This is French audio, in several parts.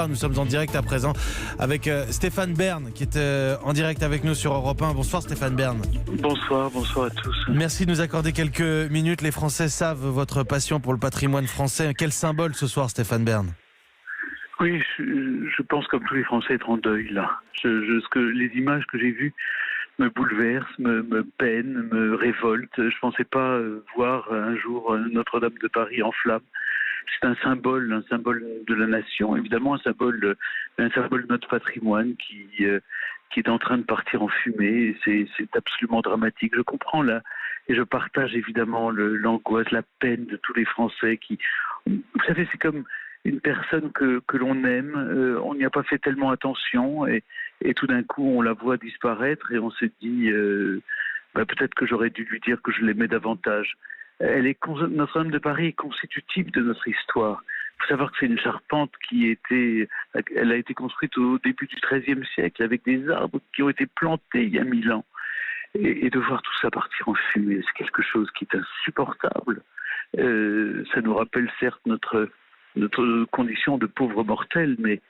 Nous sommes en direct à présent avec Stéphane Bern qui est en direct avec nous sur Europe 1. Bonsoir Stéphane Bern. Bonsoir à tous. Merci de nous accorder quelques minutes. Les Français savent votre passion pour le patrimoine français. Quel symbole ce soir Stéphane Bern? Oui, je pense comme tous les Français être en deuil là. Les images que j'ai vues me bouleversent, me peinent, me révoltent. Je pensais pas voir un jour Notre-Dame de Paris en flammes. C'est un symbole de la nation, évidemment un symbole de notre patrimoine qui est en train de partir en fumée. C'est absolument dramatique. Je comprends là et je partage évidemment l'angoisse, la peine de tous les Français qui, vous savez, c'est comme une personne que l'on aime, on n'y a pas fait tellement attention et tout d'un coup on la voit disparaître et on se dit peut-être que j'aurais dû lui dire que je l'aimais davantage. Notre-Dame de Paris est constitutive de notre histoire. Il faut savoir que c'est une charpente elle a été construite au début du XIIIe siècle avec des arbres qui ont été plantés il y a 1000 ans. Et de voir tout ça partir en fumée, c'est quelque chose qui est insupportable. Ça nous rappelle certes notre condition de pauvres mortels, mais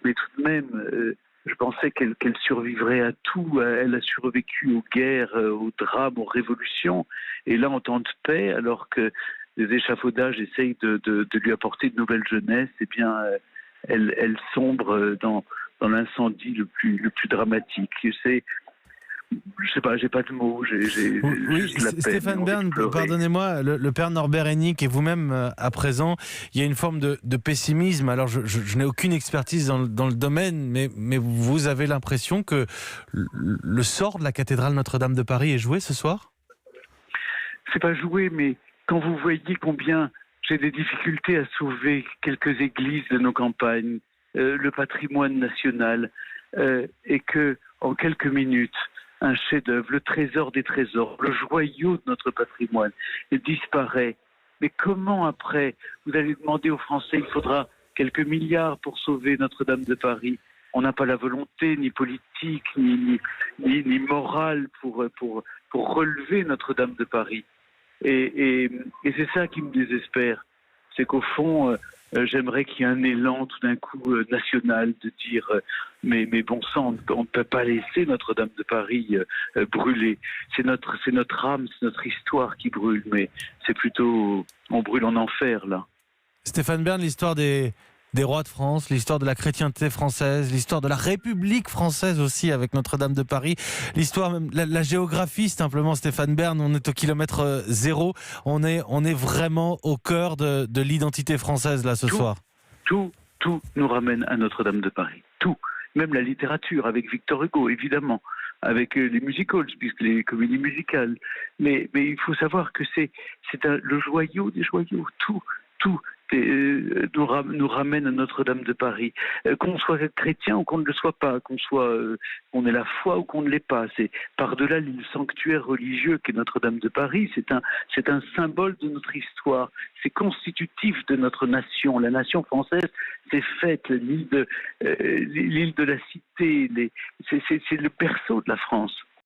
tout de même, je pensais qu'elle survivrait à tout. Elle a survécu aux guerres, aux drames, aux révolutions. Et là, en temps de paix, alors que les échafaudages essayent de lui apporter de nouvelle jeunesse, eh bien, elle sombre dans l'incendie le plus dramatique. Je sais pas, j'ai pas de mots. Oui, Stéphane Bern, pardonnez-moi, le père Norbert Hennick et vous-même à présent, il y a une forme de pessimisme. Alors je n'ai aucune expertise dans le domaine, mais vous avez l'impression que le sort de la cathédrale Notre-Dame de Paris est joué ce soir? C'est pas joué, mais quand vous voyez combien j'ai des difficultés à sauver quelques églises de nos campagnes, le patrimoine national, et que en quelques minutes, un chef-d'œuvre, le trésor des trésors, le joyau de notre patrimoine, il disparaît. Mais comment après, vous allez demander aux Français, il faudra quelques milliards pour sauver Notre-Dame de Paris. On n'a pas la volonté, ni politique, ni morale pour relever Notre-Dame de Paris. Et c'est ça qui me désespère. C'est qu'au fond, j'aimerais qu'il y ait un élan tout d'un coup national de dire mais bon sang, on ne peut pas laisser Notre-Dame de Paris brûler. C'est notre âme, c'est notre histoire qui brûle, mais c'est plutôt on brûle en enfer là. Stéphane Bern, l'histoire des rois de France, l'histoire de la chrétienté française, l'histoire de la République française aussi avec Notre-Dame de Paris, l'histoire même, la géographie simplement, Stéphane Bern, on est au kilomètre zéro, on est vraiment au cœur de l'identité française là ce soir. Tout nous ramène à Notre-Dame de Paris, tout, même la littérature avec Victor Hugo évidemment, avec les musicals, puisque les comédies musicales, mais il faut savoir que c'est le joyau des joyaux, tout nous ramène à Notre-Dame de Paris. Qu'on soit chrétien ou qu'on ne le soit pas, qu'on ait la foi ou qu'on ne l'ait pas. C'est par-delà le sanctuaire religieux qu'est Notre-Dame de Paris, c'est un symbole de notre histoire. C'est constitutif de notre nation. La nation française s'est faite, l'île de la Cité, c'est le berceau de la France.